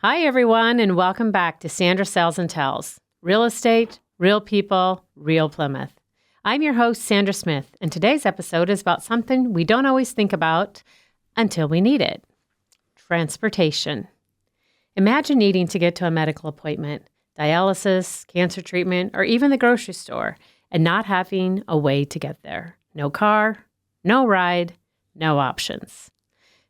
Hi, everyone, and welcome back to Sandra Sells and Tells. Real estate, real people, real Plymouth. I'm your host, Sandra Smith, and today's episode is about something we don't always think about until we need it. Transportation. Imagine needing to get to a medical appointment, dialysis, cancer treatment, or even the grocery store, and not having a way to get there. No car, no ride, no options.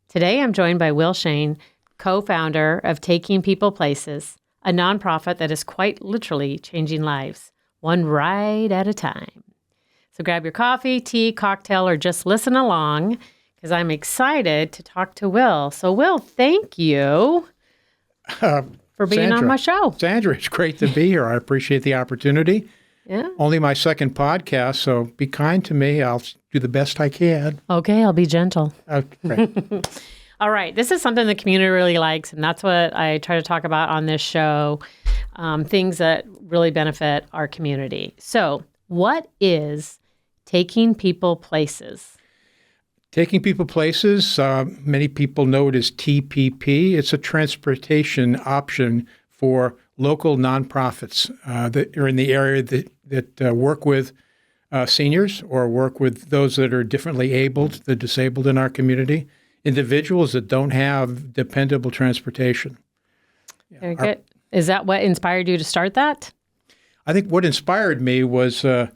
Today, I'm joined by Will Shain, co-founder of Taking People Places, a nonprofit that is quite literally changing lives, one ride at a time. So grab your coffee, tea, cocktail, or just listen along, because I'm excited to talk to Will. So Will, thank you for being on my show. Sandra, it's great to be here. I appreciate the opportunity. Yeah. Only my second podcast, so be kind to me. I'll do the best I can. Okay, I'll be gentle. Okay. All right. This is something the community really likes, and that's what I try to talk about on this show, things that really benefit our community. So what is Taking People Places? Taking People Places, many people know it as TPP. It's a transportation option for local nonprofits that are in the area that work with seniors or work with those that are differently abled, the disabled in our community, individuals that don't have dependable transportation. Very good. Is that what inspired you to start that? I think what inspired me was a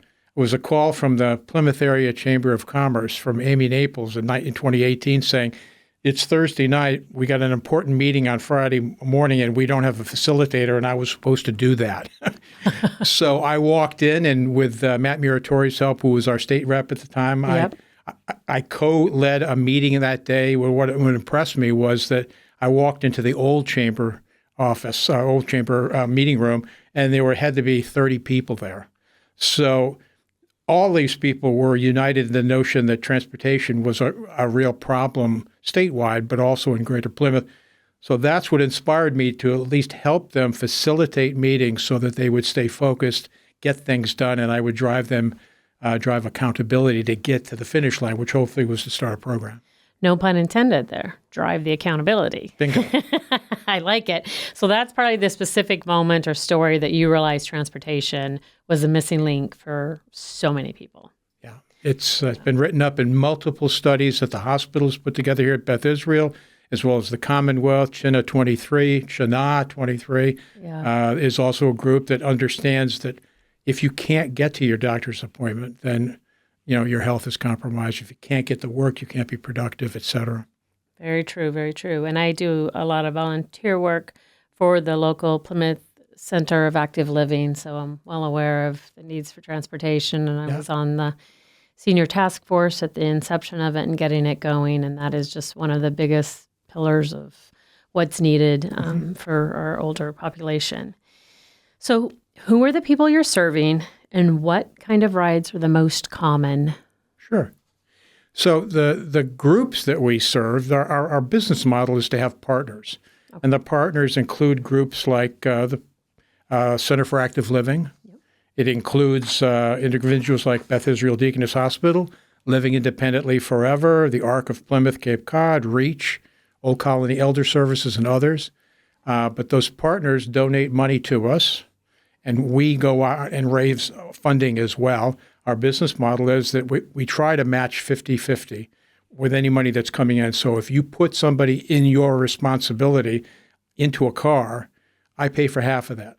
call from the Plymouth Area Chamber of Commerce from Amy Naples in 2018 saying, it's Thursday night, we got an important meeting on Friday morning and we don't have a facilitator, and I was supposed to do that. So I walked in, and with Matt Muratori's help, who was our state rep at the time, Yep. I co-led a meeting that day where what impressed me was that I walked into the old chamber office, old chamber meeting room, and there had to be 30 people there. So all these people were united in the notion that transportation was a real problem statewide, but also in Greater Plymouth. So that's what inspired me to at least help them facilitate meetings so that they would stay focused, get things done, and I would drive accountability to get to the finish line, which hopefully was to start a program. No pun intended there. Drive the accountability. Bingo. I like it. So that's probably the specific moment or story that you realized transportation was a missing link for so many people. Yeah. It's been written up in multiple studies that the hospitals put together here at Beth Israel, as well as the Commonwealth. Shana 23 is also a group that understands that if you can't get to your doctor's appointment, then your health is compromised. If you can't get to work, you can't be productive, et cetera. Very true, very true. And I do a lot of volunteer work for the local Plymouth Center of Active Living, so I'm well aware of the needs for transportation. And I was on the senior task force at the inception of it and getting it going, and that is just one of the biggest pillars of what's needed for our older population. So who are the people you're serving, and what kind of rides are the most common? Sure. So the groups that we serve, our business model is to have partners. Okay. And the partners include groups like the Center for Active Living. Yep. It includes individuals like Beth Israel Deaconess Hospital, Living Independently Forever, the Arc of Plymouth Cape Cod, REACH, Old Colony Elder Services, and others. But those partners donate money to us, and we go out and raise funding as well. Our business model is that we try to match 50-50 with any money that's coming in. So if you put somebody in your responsibility into a car, I pay for half of that.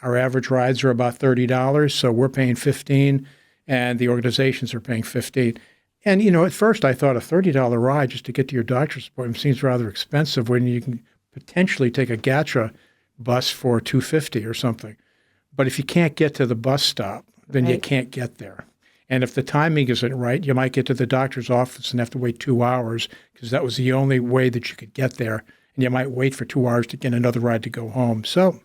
Our average rides are about $30, so we're paying $15, and the organizations are paying $15. And, at first I thought a $30 ride just to get to your doctor's appointment seems rather expensive when you can potentially take a GATRA bus for $250 or something. But if you can't get to the bus stop, then you can't get there. And if the timing isn't right, you might get to the doctor's office and have to wait 2 hours because that was the only way that you could get there. And you might wait for 2 hours to get another ride to go home. So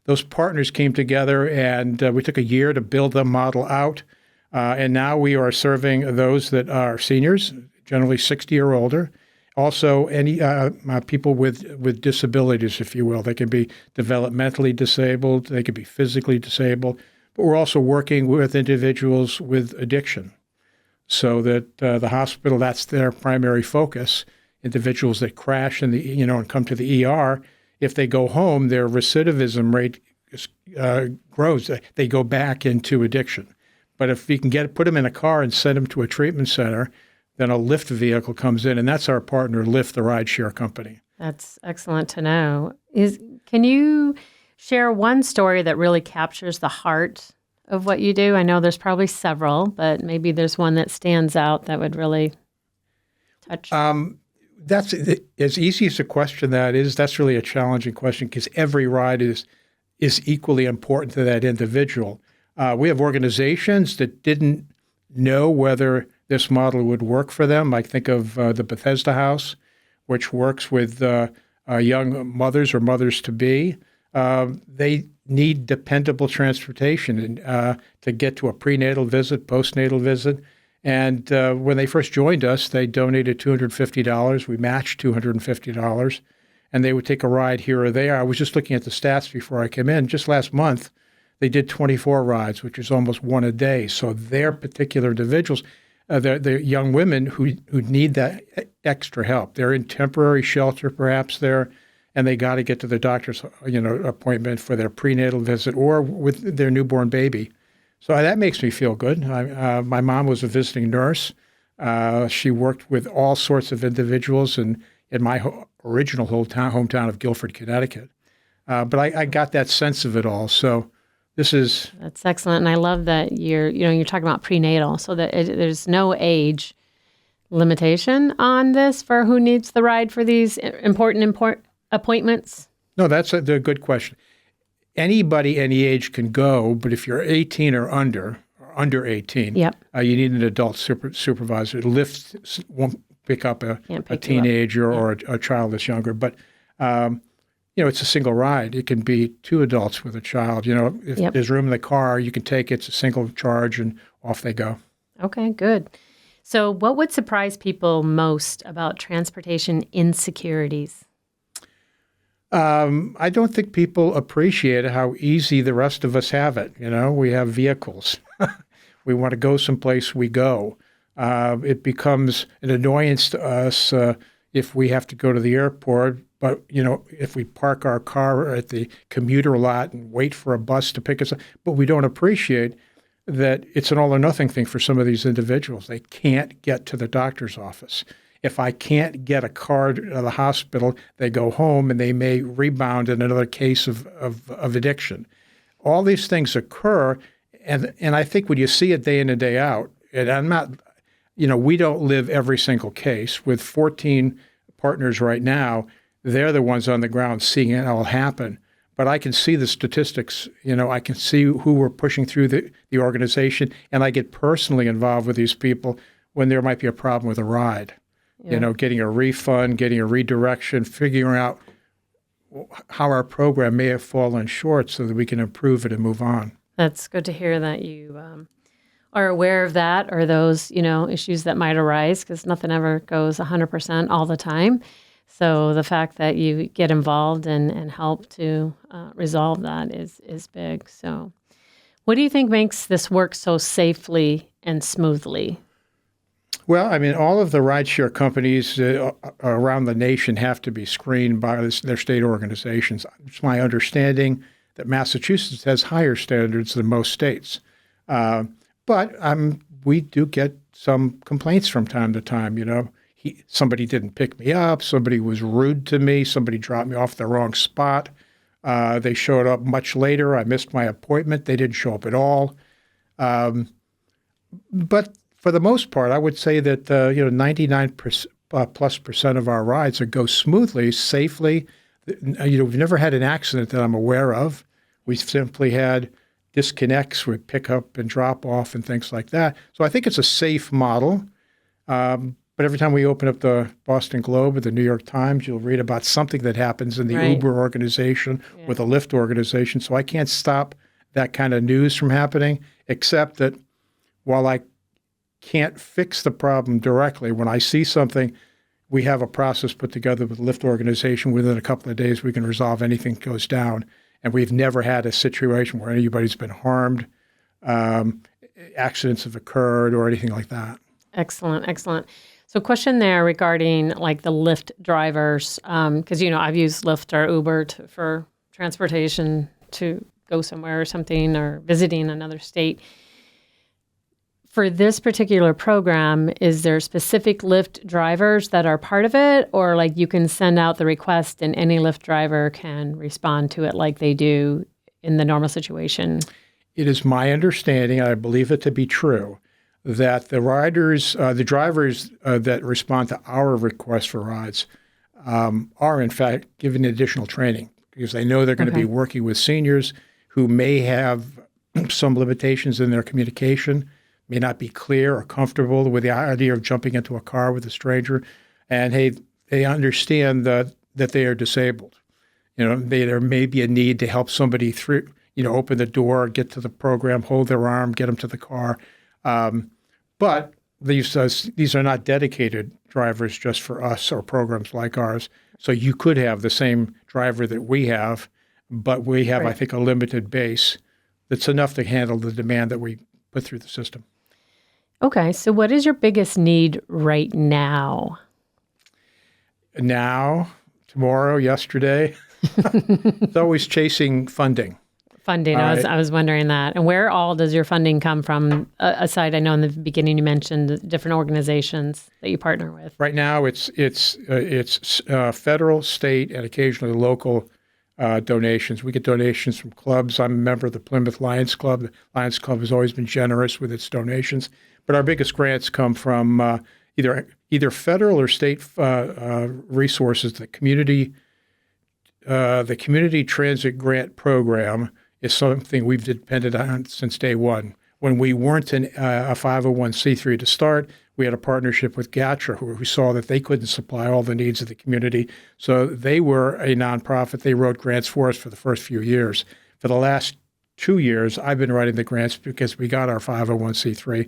those partners came together, and we took a year to build the model out. And now we are serving those that are seniors, generally 60 or older. Also, any people with disabilities, if you will. They can be developmentally disabled. They can be physically disabled. But we're also working with individuals with addiction so that the hospital, that's their primary focus. Individuals that crash and come to the ER if they go home, their recidivism rate grows. They go back into addiction. But if you can put them in a car and send them to a treatment center, then a Lyft vehicle comes in, and that's our partner, Lyft, the rideshare company. That's excellent to know. Can you share one story that really captures the heart of what you do? I know there's probably several, but maybe there's one that stands out that would really touch. That's as easy as a question that is. That's really a challenging question because every ride is equally important to that individual. We have organizations that didn't know whether this model would work for them. I think of the Bethesda House, which works with young mothers or mothers-to-be. They need dependable transportation to get to a prenatal visit, postnatal visit. And when they first joined us, they donated $250. We matched $250. And they would take a ride here or there. I was just looking at the stats before I came in. Just last month, they did 24 rides, which is almost one a day. So their particular individuals, they're young women who need that extra help. They're in temporary shelter perhaps there, and they got to get to the doctor's appointment for their prenatal visit or with their newborn baby. So that makes me feel good. My mom was a visiting nurse. She worked with all sorts of individuals in my original hometown of Guilford, Connecticut. But I got that sense of it all. So that's excellent, and I love that you're talking about prenatal, so that there's no age limitation on this for who needs the ride for these important appointments. No, that's a good question. Anybody any age can go, but if you're 18 or under 18, yep. You need an adult supervisor. Lyft won't pick up a teenager or a child that's younger, but it's a single ride. It can be two adults with a child. If yep. there's room in the car, you can take it. It's a single charge, and off they go. Okay, good. So what would surprise people most about transportation insecurities? I don't think people appreciate how easy the rest of us have it. We have vehicles. We want to go someplace, we go. It becomes an annoyance to us if we have to go to the airport. But, if we park our car at the commuter lot and wait for a bus to pick us up, but we don't appreciate that it's an all or nothing thing for some of these individuals. They can't get to the doctor's office. If I can't get a car to the hospital, they go home and they may rebound in another case of addiction. All these things occur, and I think when you see it day in and day out, and I'm not, we don't live every single case. With 14 partners right now, they're the ones on the ground seeing it all happen. But I can see the statistics. I can see who we're pushing through the organization, and I get personally involved with these people when there might be a problem with a ride. Yeah. Getting a refund, getting a redirection, figuring out how our program may have fallen short so that we can improve it and move on. That's good to hear that you are aware of that or those, issues that might arise, because nothing ever goes 100% all the time. So the fact that you get involved and help to resolve that is big. So what do you think makes this work so safely and smoothly? Well, all of the rideshare companies around the nation have to be screened by their state organizations. It's my understanding that Massachusetts has higher standards than most states. But we do get some complaints from time to time. Somebody didn't pick me up. Somebody was rude to me. Somebody dropped me off the wrong spot. They showed up much later. I missed my appointment. They didn't show up at all. But for the most part, I would say that 99% of our rides go smoothly, safely. We've never had an accident that I'm aware of. We simply had disconnects with pickup and drop off and things like that. So I think it's a safe model. But every time we open up the Boston Globe or the New York Times, you'll read about something that happens in the right. Uber organization with the Lyft organization. So I can't stop that kind of news from happening, except that while I can't fix the problem directly, when I see something, we have a process put together with the Lyft organization. Within a couple of days, we can resolve anything that goes down. And we've never had a situation where anybody's been harmed, accidents have occurred, or anything like that. Excellent, excellent. So question there regarding like the Lyft drivers, because, I've used Lyft or Uber for transportation to go somewhere or something or visiting another state. For this particular program, is there specific Lyft drivers that are part of it, or like you can send out the request and any Lyft driver can respond to it like they do in the normal situation? It is my understanding, I believe it to be true, that the drivers that respond to our request for rides are in fact given additional training because they know they're going to be working with seniors who may have some limitations in their communication, may not be clear or comfortable with the idea of jumping into a car with a stranger, and they understand that they are disabled. There may be a need to help somebody through, open the door, get to the program, hold their arm, get them to the car. But these are not dedicated drivers just for us or programs like ours. So you could have the same driver that we have, but we have, I think, a limited base that's enough to handle the demand that we put through the system. Okay. So what is your biggest need right now? Now, tomorrow, yesterday, it's always chasing funding. Funding. I was wondering that. And where all does your funding come from? Aside, I know in the beginning you mentioned different organizations that you partner with. Right now, it's federal, state, and occasionally local donations. We get donations from clubs. I'm a member of the Plymouth Lions Club. The Lions Club has always been generous with its donations. But our biggest grants come from either federal or state resources. The community transit grant program is something we've depended on since day one. When we weren't a 501c3 to start, we had a partnership with GATRA, who saw that they couldn't supply all the needs of the community. So they were a nonprofit. They wrote grants for us for the first few years. For the last 2 years, I've been writing the grants because we got our 501c3.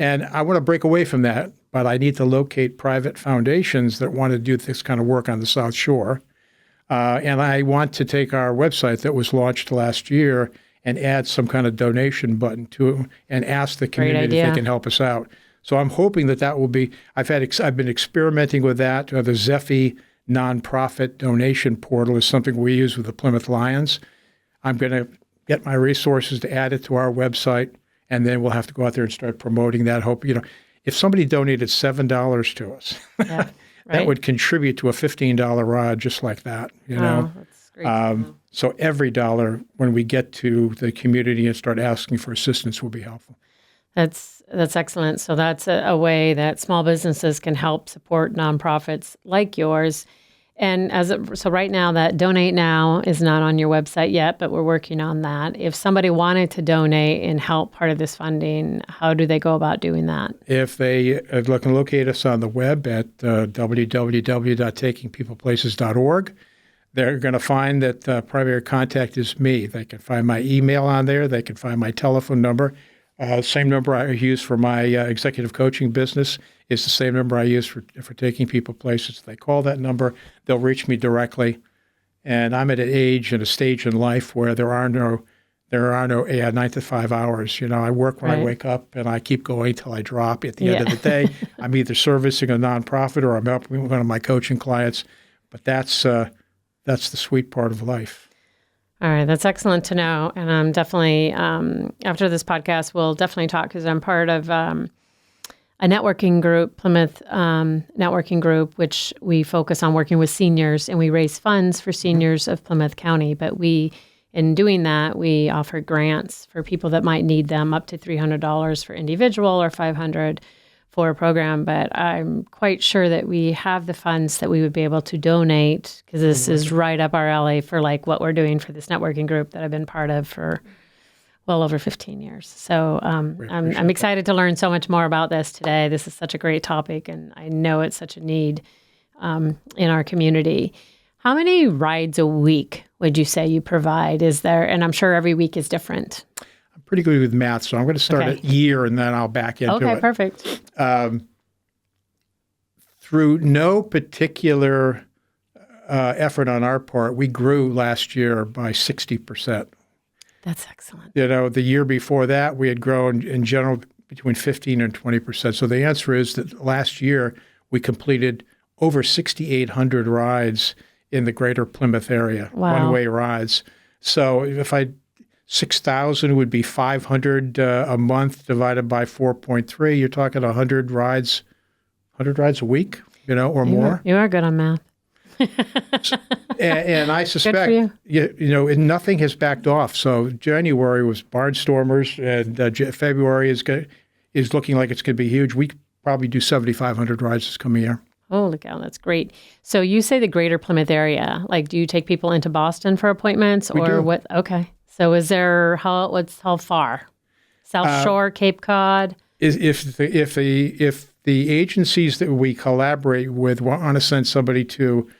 And I want to break away from that, but I need to locate private foundations that want to do this kind of work on the South Shore. And I want to take our website that was launched last year and add some kind of donation button to it and ask the community if they can help us out. So I'm hoping that will be. I've been experimenting with that. The Zephy nonprofit donation portal is something we use with the Plymouth Lions. I'm going to get my resources to add it to our website, and then we'll have to go out there and start promoting that. Hope if somebody donated $7 to us. Yeah. Right. That would contribute to a $15 ride just like that, That's great. So every dollar when we get to the community and start asking for assistance will be helpful. That's excellent. So that's a way that small businesses can help support nonprofits like yours. And so right now that Donate Now is not on your website yet, but we're working on that. If somebody wanted to donate and help part of this funding, how do they go about doing that? If they can locate us on the web at www.takingpeopleplaces.org, they're going to find that primary contact is me. They can find my email on there. They can find my telephone number. Same number I use for my executive coaching business is the same number I use for taking people places. If they call that number, they'll reach me directly. And I'm at an age and a stage in life where there are no 9 to 5 hours. I work when I wake up and I keep going till I drop. At the end of the day, I'm either servicing a nonprofit or I'm helping one of my coaching clients. But that's the sweet part of life. All right. That's excellent to know. And I'm definitely, after this podcast, we'll definitely talk because I'm part of a networking group, Plymouth networking group, which we focus on working with seniors and we raise funds for seniors of Plymouth County. But in doing that, we offer grants for people that might need them up to $300 for individual or $500 for a program, but I'm quite sure that we have the funds that we would be able to donate because this is right up our alley for like what we're doing for this networking group that I've been part of for well over 15 years. So I'm excited to learn so much more about this today. This is such a great topic, and I know it's such a need in our community. How many rides a week would you say you provide? Is there, and I'm sure every week is different. I'm pretty good with math, so I'm going to start at year and then I'll back into it. Okay, perfect. Through no particular effort on our part, we grew last year by 60%. That's excellent. The year before that, we had grown in general between 15 and 20%. So the answer is that last year we completed over 6,800 rides in the greater Plymouth area, one-way rides. So if 6,000 would be 500 a month divided by 4.3, you're talking 100 rides a week, or more. You are good on math. and I suspect, nothing has backed off. So January was barnstormers, and February is looking like it's going to be huge. We probably do 7,500 rides this coming year. Holy cow, that's great. So you say the greater Plymouth area. Like, do you take people into Boston for appointments, or do. what? Okay. So is there how far? South Shore, Cape Cod? If the agencies that we collaborate with want to send somebody to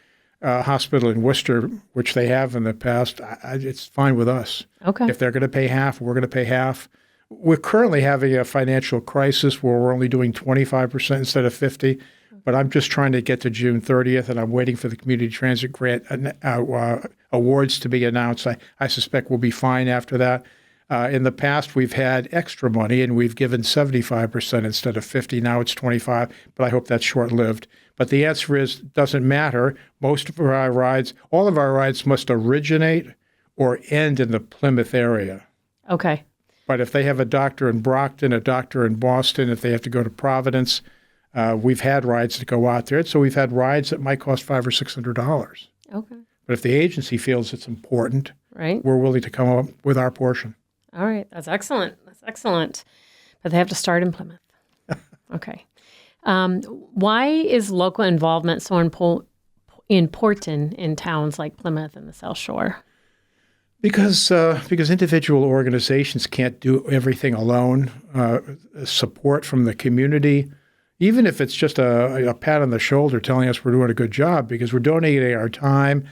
a hospital in Worcester, which they have in the past, it's fine with us. Okay. If they're going to pay half, we're going to pay half. We're currently having a financial crisis where we're only doing 25% instead of 50%. But I'm just trying to get to June 30th, and I'm waiting for the community transit grant awards to be announced. I suspect we'll be fine after that. In the past, we've had extra money, and we've given 75% instead of 50%. Now it's 25%, but I hope that's short-lived. But the answer is, it doesn't matter. Most of our rides, all of our rides must originate or end in the Plymouth area. Okay. But if they have a doctor in Brockton, a doctor in Boston, if they have to go to Providence, we've had rides that go out there. So we've had rides that might cost $500 or $600. Okay. But if the agency feels it's important, right, we're willing to come up with our portion. All right. That's excellent. But they have to start in Plymouth. Okay. Why is local involvement so important in towns like Plymouth and the South Shore? Because individual organizations can't do everything alone. Support from the community, even if it's just a pat on the shoulder telling us we're doing a good job, because we're donating our time.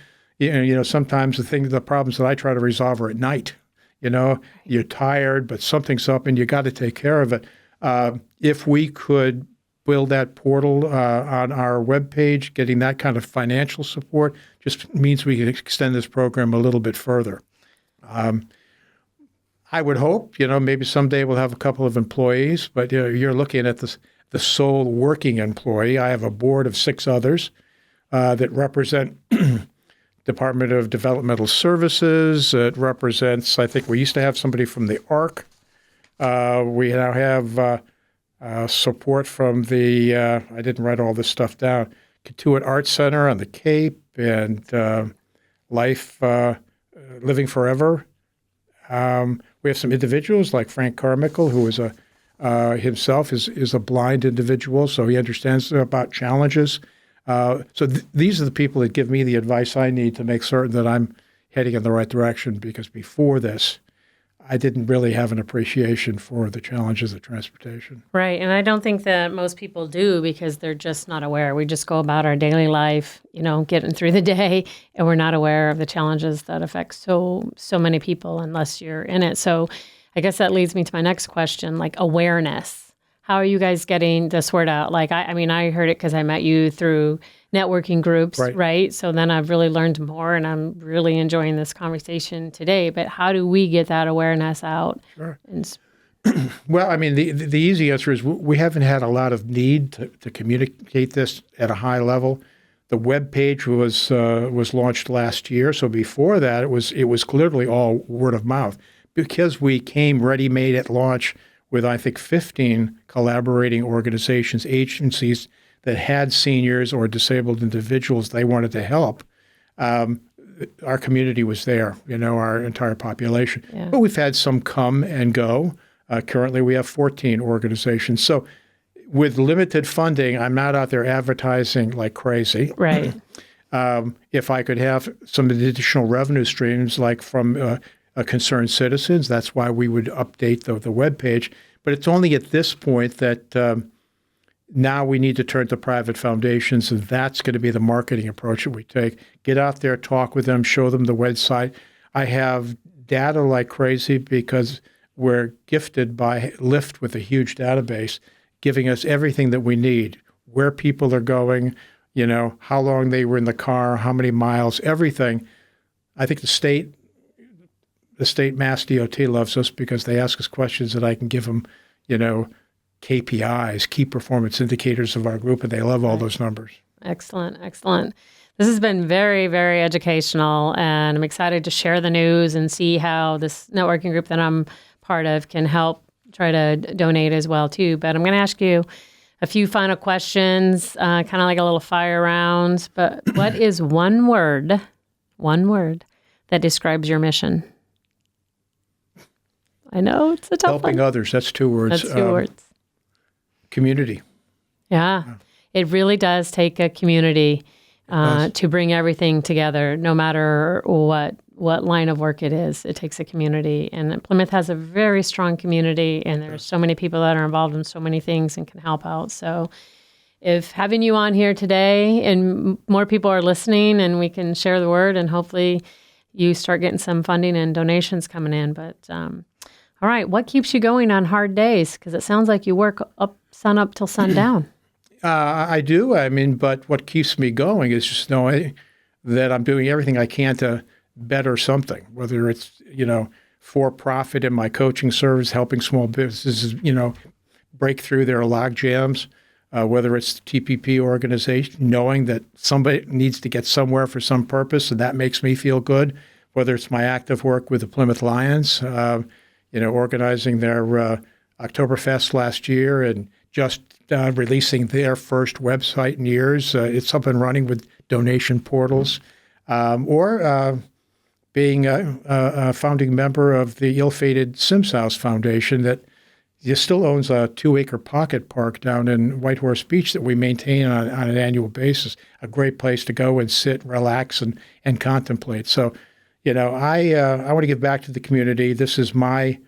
Sometimes the problems that I try to resolve are at night. You're tired, but something's up and you got to take care of it. If we could build that portal on our webpage, getting that kind of financial support just means we can extend this program a little bit further. I would hope, maybe someday we'll have a couple of employees, but you're looking at the sole working employee. I have a board of 6 others that represent Department of Developmental Services. It represents, I think we used to have somebody from the ARC. We now have support from the, I didn't write all this stuff down, Katuitt Arts Center on the Cape, and Living Forever. We have some individuals like Frank Carmichael, who is himself is a blind individual, so he understands about challenges. These are the people that give me the advice I need to make certain that I'm heading in the right direction, because before this, I didn't really have an appreciation for the challenges of transportation. Right, and I don't think that most people do, because they're just not aware. We just go about our daily life, getting through the day, and we're not aware of the challenges that affect so many people unless you're in it. So I guess that leads me to my next question, like awareness. How are you guys getting this word out? Like, I heard it because I met you through networking groups, right? So then I've really learned more, and I'm really enjoying this conversation today. But how do we get that awareness out? Sure. Well, the easy answer is we haven't had a lot of need to communicate this at a high level. The web page was launched last year, so before that, it was clearly all word of mouth, because we came ready-made at launch with, I think, 15 collaborating organizations, agencies that had seniors or disabled individuals they wanted to help. Our community was there, our entire population. Yeah. But we've had some come and go. Currently, we have 14 organizations. So with limited funding, I'm not out there advertising like crazy. Right. If I could have some additional revenue streams, like from concerned citizens, that's why we would update the webpage. But it's only at this point that now we need to turn to private foundations, and that's going to be the marketing approach that we take. Get out there, talk with them, show them the website. I have data like crazy because we're gifted by Lyft with a huge database, giving us everything that we need, where people are going, how long they were in the car, how many miles, everything. I think the state Mass DOT loves us because they ask us questions that I can give them, KPIs, key performance indicators of our group, and they love all those numbers. Excellent, excellent. This has been very, very educational, and I'm excited to share the news and see how this networking group that I'm part of can help try to donate as well, too. But I'm going to ask you a few final questions, kind of like a little fire round. But what is one word that describes your mission? I know it's a tough Helping one. others, that's 2 words. That's 2 words. Community. Yeah, it really does take a community to bring everything together, no matter what line of work it is. It takes a community. And Plymouth has a very strong community, and there's so many people that are involved in so many things and can help out. So if having you on here today and more people are listening and we can share the word, and hopefully you start getting some funding and donations coming in. But all right, what keeps you going on hard days? Because it sounds like you work sun up till sundown. I do. I mean, but what keeps me going is just knowing that I'm doing everything I can to better something, whether it's, for profit in my coaching service, helping small businesses, break through their log jams, whether it's the TPP organization, knowing that somebody needs to get somewhere for some purpose, and that makes me feel good, whether it's my active work with the Plymouth Lions, organizing their Oktoberfest last year and just releasing their first website in years. It's up and running with donation portals, or being a founding member of the ill-fated Sims House Foundation that still owns a 2-acre pocket park down in Whitehorse Beach that we maintain on an annual basis. A great place to go and sit, relax, and contemplate. So, I want to give back to the community. This is I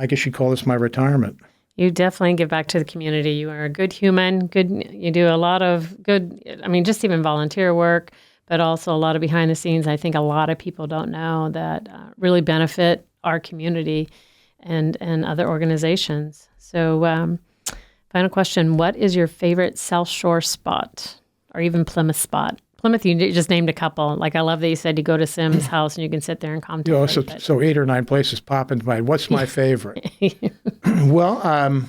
guess you'd call this my retirement. You definitely give back to the community. You are a good human. You do a lot of good, just even volunteer work, but also a lot of behind the scenes. I think a lot of people don't know that really benefit our community and other organizations. So final question, what is your favorite South Shore spot or even Plymouth spot? Plymouth, you just named a couple. Like, I love that you said you go to Sim's house and you can sit there and contemplate. So 8 or 9 places pop into mind. What's my favorite? Well,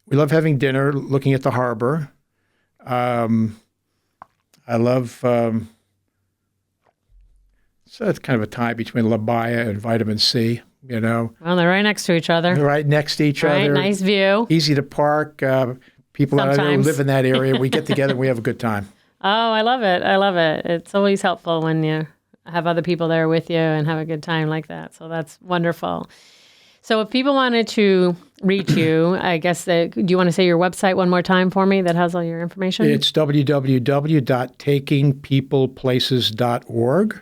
we love having dinner, looking at the harbor. I love, so it's kind of a tie between La Baia and Vitamin C, Well, they're right next to each other. They're right next to each other. Nice view. Easy to park. People that I know live in that area. We get together and we have a good time. Oh, I love it. I love it. It's always helpful when you have other people there with you and have a good time like that. So that's wonderful. So if people wanted to reach you, I guess, do you want to say your website one more time for me that has all your information? It's www.takingpeopleplaces.org.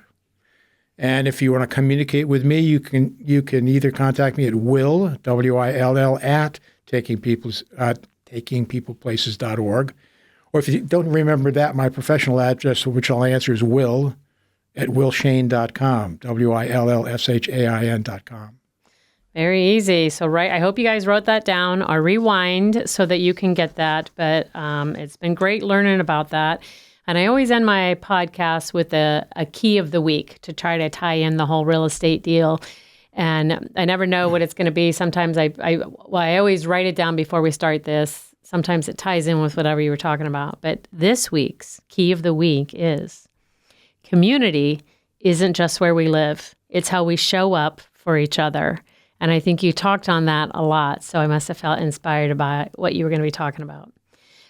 And if you want to communicate with me, you can either contact me at Will, W-I-L-L, at takingpeopleplaces.org. Or if you don't remember that, my professional address, which I'll answer, is Will at willshain.com, WILLSHAIN.com. Very easy. So, I hope you guys wrote that down or rewind so that you can get that. But it's been great learning about that. And I always end my podcast with a key of the week to try to tie in the whole real estate deal. And I never know what it's going to be. Sometimes I always write it down before we start this. Sometimes it ties in with whatever you were talking about. But this week's key of the week is community isn't just where we live. It's how we show up for each other. And I think you talked on that a lot. So I must have felt inspired by what you were going to be talking about.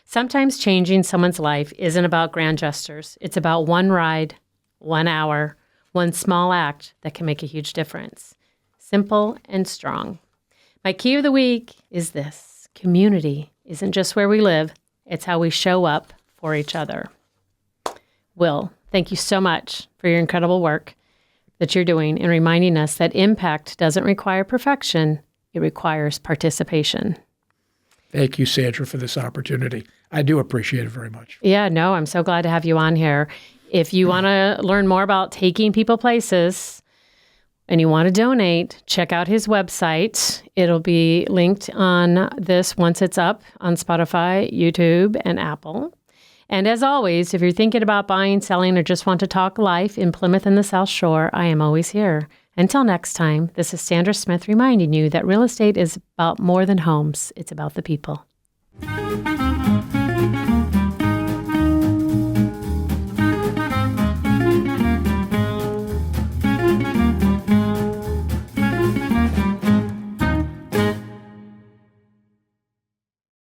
Sometimes changing someone's life isn't about grand gestures. It's about one ride, 1 hour, one small act that can make a huge difference. Simple and strong. My key of the week is this. Community isn't just where we live. It's how we show up for each other. Will, thank you so much for your incredible work that you're doing and reminding us that impact doesn't require perfection. It requires participation. Thank you, Sandra, for this opportunity. I do appreciate it very much. Yeah, no, I'm so glad to have you on here. If you want to learn more about taking people places and you want to donate, check out his website. It'll be linked on this once it's up on Spotify, YouTube, and Apple. And as always, if you're thinking about buying, selling, or just want to talk life in Plymouth and the South Shore, I am always here. Until next time, this is Sandra Smith reminding you that real estate is about more than homes. It's about the people.